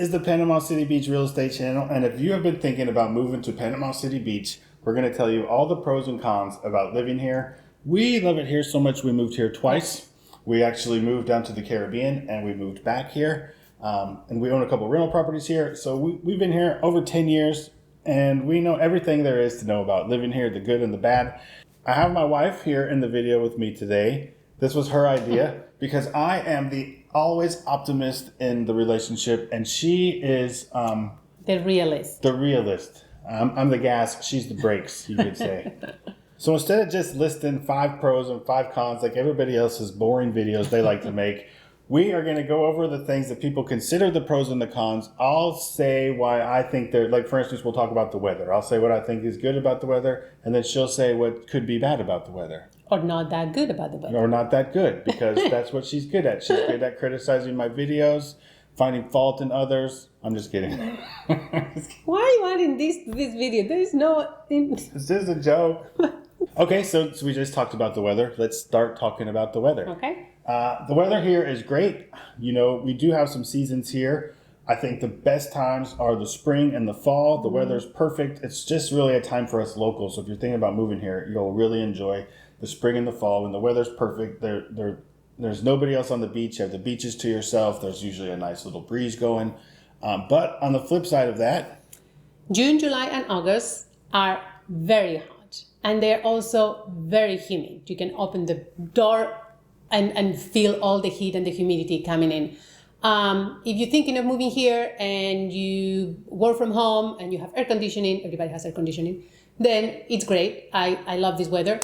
is the Panama City Beach Real Estate Channel, and if you have been thinking about moving to Panama City Beach, we're going to tell you all the pros and cons about living here. We love it here so much we moved here twice. We actually moved down to the Caribbean and we moved back here. And we own a couple rental properties here. So we've been here over 10 years and we know everything there is to know about living here, the good and the bad. I have my wife here in the video with me today. This was her idea because I am the always optimist in the relationship and she is the realist. The realist. I'm the gas, she's the brakes, you could say. So instead of just listing 5 pros and 5 cons like everybody else's boring videos they like to make, we are going to go over the things that people consider the pros and the cons. I'll say why I think they're, like for instance, we'll talk about the weather. I'll say what I think is good about the weather, and then she'll say what could be bad about the weather. Or not that good about the weather. Or not that good, because that's what she's good at. She's good at criticizing my videos, finding fault in others. I'm just kidding. Why are you wanting this video? There is no... This is a joke. Okay, so we just talked about the weather. Let's start talking about the weather. Okay. The weather here is great. You know, we do have some seasons here. I think the best times are the spring and the fall. The weather's perfect. It's just really a time for us locals. So if you're thinking about moving here, you'll really enjoy the spring and the fall when the weather's perfect. There's nobody else on the beach. You have the beaches to yourself. There's usually a nice little breeze going. But on the flip side of that, June, July, and August are very hot. And they're also very humid. You can open the door and feel all the heat and the humidity coming in. If you're thinking of moving here and you work from home and you have air conditioning, everybody has air conditioning, then it's great. I love this weather.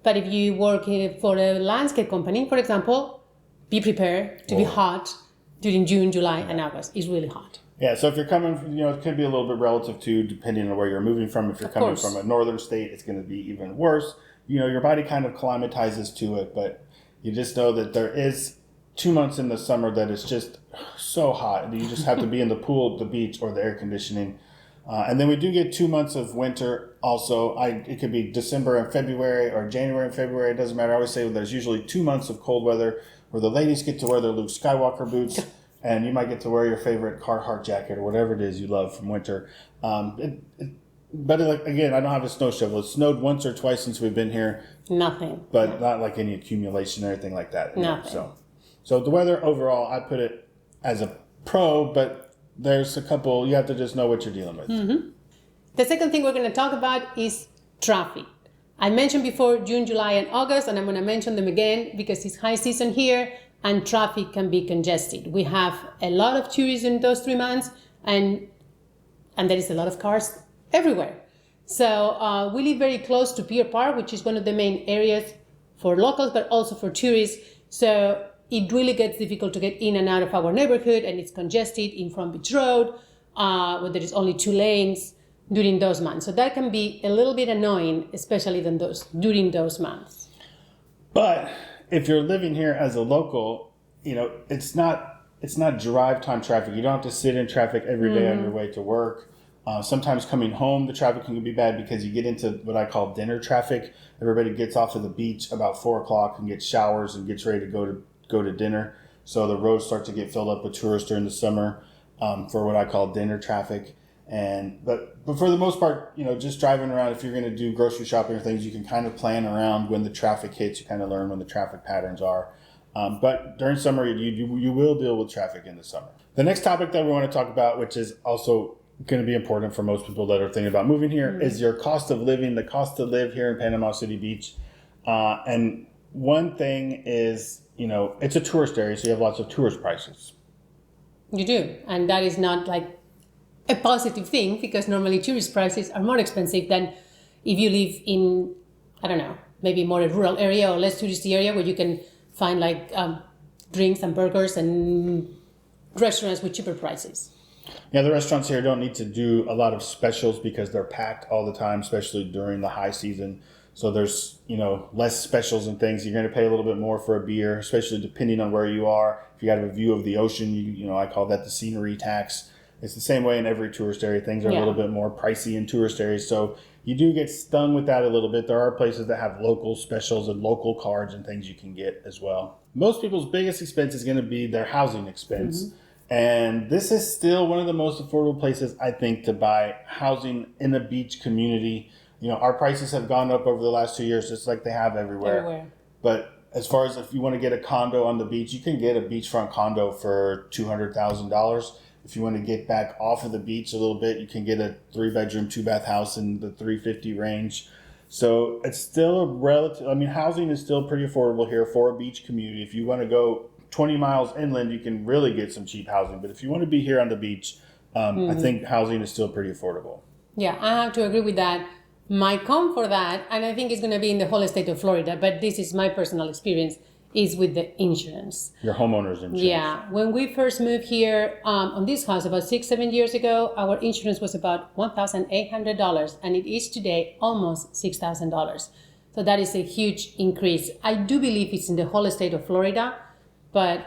But if you work for a landscape company, for example, be prepared to be hot during June, July, and August. It's really hot. Yeah, so if you're coming, it could be a little bit relative to, depending on where you're moving from. If you're coming from a northern state, it's going to be even worse. Your body kind of acclimatizes to it, but you just know that there is 2 months in the summer that is just so hot. You just have to be in the pool, the beach, or the air conditioning. And then we do get 2 months of winter also. It could be December and February or January and February. It doesn't matter. I always say there's usually 2 months of cold weather where the ladies get to wear their Luke Skywalker boots and you might get to wear your favorite Carhartt jacket or whatever it is you love from winter. But again, I don't have a snow shovel. It snowed once or twice since we've been here. Nothing. But not like any accumulation or anything like that. Nothing. So the weather overall, I put it as a pro, but there's a couple, you have to just know what you're dealing with. Mm-hmm. The second thing we're going to talk about is traffic. I mentioned before June, July, and August, and I'm going to mention them again because it's high season here and traffic can be congested. We have a lot of tourists in those 3 months and there is a lot of cars everywhere. So we live very close to Pier Park, which is one of the main areas for locals, but also for tourists. So it really gets difficult to get in and out of our neighborhood, and it's congested in Front Beach Road, where there is only 2 lanes during those months. So that can be a little bit annoying, especially during those months. But if you're living here as a local, it's not drive time traffic. You don't have to sit in traffic every day on your way to work. Sometimes coming home, the traffic can be bad because you get into what I call dinner traffic. Everybody gets off of the beach about 4 o'clock and gets showers and gets ready to go to dinner. So the roads start to get filled up with tourists during the summer for what I call dinner traffic. But for the most part, just driving around, if you're going to do grocery shopping or things, you can kind of plan around when the traffic hits. You kind of learn when the traffic patterns are. But during summer, you will deal with traffic in the summer. The next topic that we want to talk about, which is also going to be important for most people that are thinking about moving here, is your cost of living, the cost to live here in Panama City Beach. And one thing is, it's a tourist area, so you have lots of tourist prices. You do. And that is not like a positive thing because normally tourist prices are more expensive than if you live in, I don't know, maybe more a rural area or less touristy area where you can find like drinks and burgers and restaurants with cheaper prices. Yeah, the restaurants here don't need to do a lot of specials because they're packed all the time, especially during the high season. So there's, less specials and things. You're going to pay a little bit more for a beer, especially depending on where you are. If you got a view of the ocean, I call that the scenery tax. It's the same way in every tourist area. Things are a little bit more pricey in tourist areas. So you do get stung with that a little bit. There are places that have local specials and local cards and things you can get as well. Most people's biggest expense is going to be their housing expense. Mm-hmm. And this is still one of the most affordable places, I think, to buy housing in a beach community. Our prices have gone up over the last 2 years, just like they have everywhere. But as far as if you want to get a condo on the beach, you can get a beachfront condo for $200,000. If you want to get back off of the beach a little bit, you can get a 3-bedroom, 2-bath house in the $350,000 range. So it's still housing is still pretty affordable here for a beach community. If you want to go 20 miles inland, you can really get some cheap housing. But if you want to be here on the beach, I think housing is still pretty affordable. Yeah, I have to agree with that. My con for that, and I think it's going to be in the whole state of Florida, but this is my personal experience, is with the insurance. Your homeowner's insurance. Yeah. When we first moved here on this house about 6-7 years ago, our insurance was about $1,800, and it is today almost $6,000. So that is a huge increase. I do believe it's in the whole state of Florida, but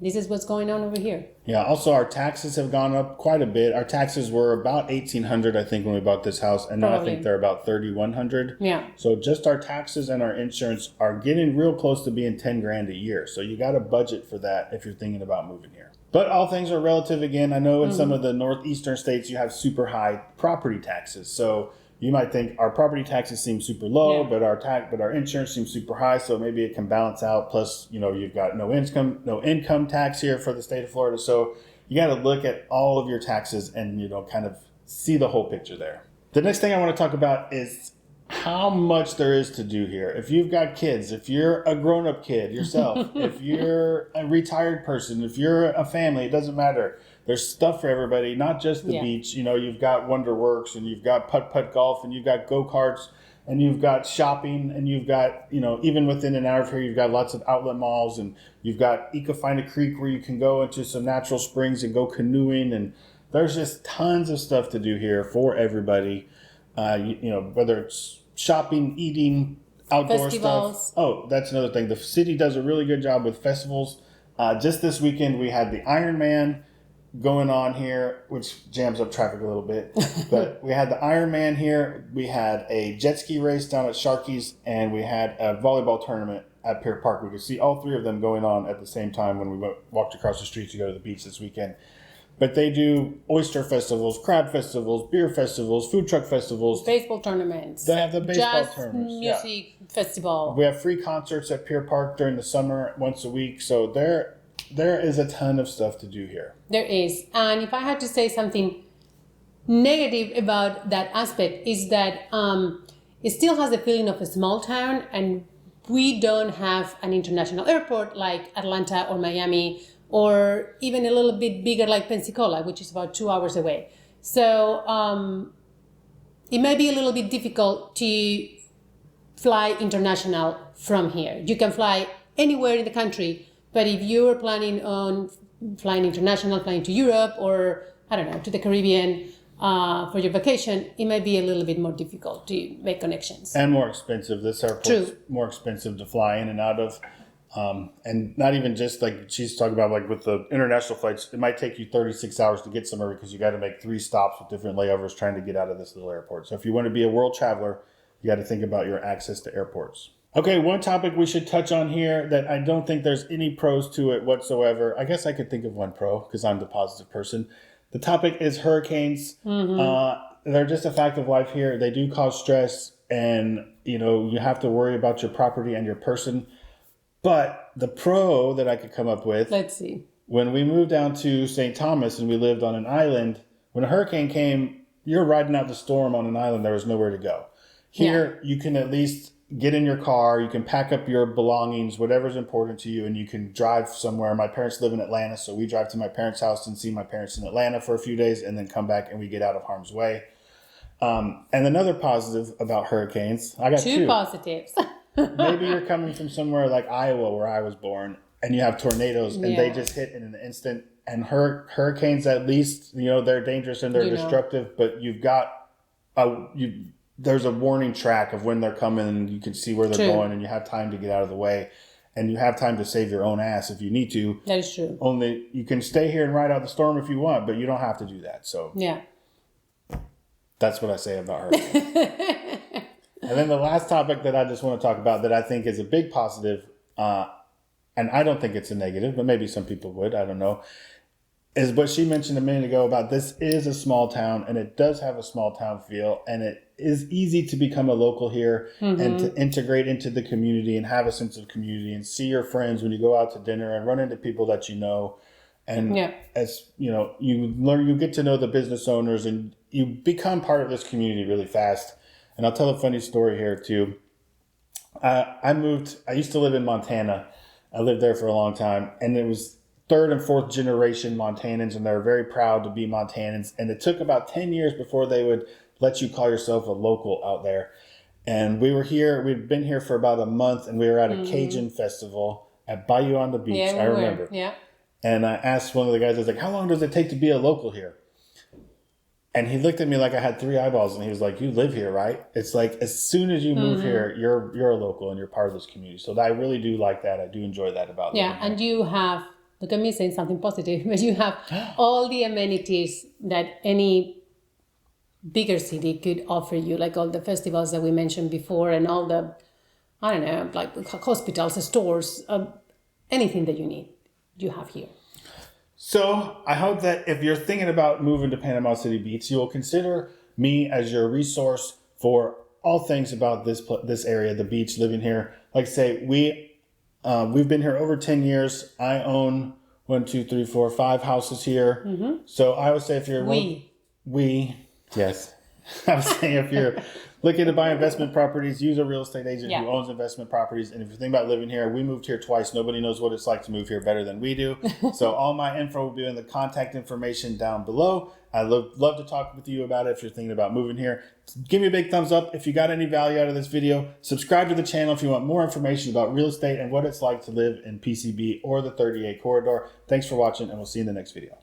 this is what's going on over here. Yeah. Also, our taxes have gone up quite a bit. Our taxes were about $1,800, I think, when we bought this house, and now I think they're about $3,100. Yeah. So just our taxes and our insurance are getting real close to being $10,000 a year. So you got to budget for that if you're thinking about moving here. But all things are relative again. I know in some of the northeastern states you have super high property taxes. So you might think our property taxes seem super low, but our insurance seems super high, so maybe it can balance out. Plus, you've got no income tax here for the state of Florida, so you got to look at all of your taxes and kind of see the whole picture there. The next thing I want to talk about is how much there is to do here. If you've got kids, if you're a grown-up kid yourself, if you're a retired person, if you're a family, it doesn't matter. There's stuff for everybody, not just the beach. You've got Wonderworks, and you've got putt-putt golf, and you've got go-karts, and you've got shopping, and you've got, even within an hour of here, you've got lots of outlet malls, and you've got Ecofina Creek where you can go into some natural springs and go canoeing, and there's just tons of stuff to do here for everybody. Whether it's shopping, eating, outdoor festivals. Stuff. Oh, that's another thing. The city does a really good job with festivals. Just this weekend, we had the Ironman going on here, which jams up traffic a little bit. But we had the Ironman here. We had a jet ski race down at Sharky's, and we had a volleyball tournament at Pier Park. We could see all three of them going on at the same time when we walked across the street to go to the beach this weekend. But they do oyster festivals, crab festivals, beer festivals, food truck festivals. Baseball tournaments. They have the baseball jazz tournaments. music festival. We have free concerts at Pier Park during the summer once a week. So there is a ton of stuff to do here. There is. And if I had to say something negative about that aspect, is that it still has the feeling of a small town, and we don't have an international airport like Atlanta or Miami, or even a little bit bigger like Pensacola, which is about 2 hours away. So it may be a little bit difficult to fly international from here. You can fly anywhere in the country, but if you're planning on flying international, flying to Europe or, I don't know, to the Caribbean for your vacation, it might be a little bit more difficult to make connections. And more expensive. This airport's more expensive to fly in and out of. And not even just like she's talking about, like with the international flights, it might take you 36 hours to get somewhere because you got to make 3 stops with different layovers trying to get out of this little airport. So if you want to be a world traveler, you got to think about your access to airports. Okay, one topic we should touch on here that I don't think there's any pros to it whatsoever. I guess I could think of one pro because I'm the positive person. The topic is hurricanes. They're just a fact of life here. They do cause stress, and you have to worry about your property and your person. But the pro that I could come up with, let's see. When we moved down to St. Thomas and we lived on an island, when a hurricane came, you're riding out the storm on an island. There was nowhere to go. Here, you can at least get in your car. You can pack up your belongings, whatever's important to you, and you can drive somewhere. My parents live in Atlanta, so we drive to my parents' house and see my parents in Atlanta for a few days and then come back and we get out of harm's way. And another positive about hurricanes, I got two positives. Maybe you're coming from somewhere like Iowa, where I was born, and you have tornadoes, and they just hit in an instant. And hurricanes, at least, they're dangerous and they're destructive, but you've got there's a warning track of when they're coming, and you can see where they're going, and you have time to get out of the way, and you have time to save your own ass if you need to. That is true. Only you can stay here and ride out the storm if you want, but you don't have to do that. So that's what I say about hurricanes. And then the last topic that I just want to talk about that I think is a big positive, and I don't think it's a negative, but maybe some people would, I don't know, is what she mentioned a minute ago about this is a small town, and it does have a small town feel, and it is easy to become a local here and to integrate into the community and have a sense of community and see your friends when you go out to dinner and run into people that you know. And as you know, you get to know the business owners and you become part of this community really fast. And I'll tell a funny story here too. I used to live in Montana. I lived there for a long time, and it was third and fourth generation Montanans, and they're very proud to be Montanans. And it took about 10 years before they would let you call yourself a local out there. And we'd been here for about a month, and we were at a Cajun festival at Bayou on the Beach. I remember. Yeah. And I asked one of the guys, I was like, how long does it take to be a local here? And he looked at me like I had three eyeballs, and he was like, you live here, right? It's like, as soon as you move here, you're a local and you're part of this community. So I really do like that. I do enjoy that about living here. And you have, look at me saying something positive, but you have all the amenities that any bigger city could offer you, like all the festivals that we mentioned before and all the, I don't know, like hospitals, stores, anything that you need, you have here. So I hope that if you're thinking about moving to Panama City Beach, you will consider me as your resource for all things about this area, the beach, living here. Like I say, we've been here over 10 years. I own 5 houses here. So I would say if you're yes. I was saying if you're looking to buy investment properties, use a real estate agent who owns investment properties. And if you're thinking about living here, we moved here twice. Nobody knows what it's like to move here better than we do. So all my info will be in the contact information down below. I'd love to talk with you about it if you're thinking about moving here. Give me a big thumbs up if you got any value out of this video. Subscribe to the channel if you want more information about real estate and what it's like to live in PCB or the 38 corridor. Thanks for watching, and we'll see you in the next video.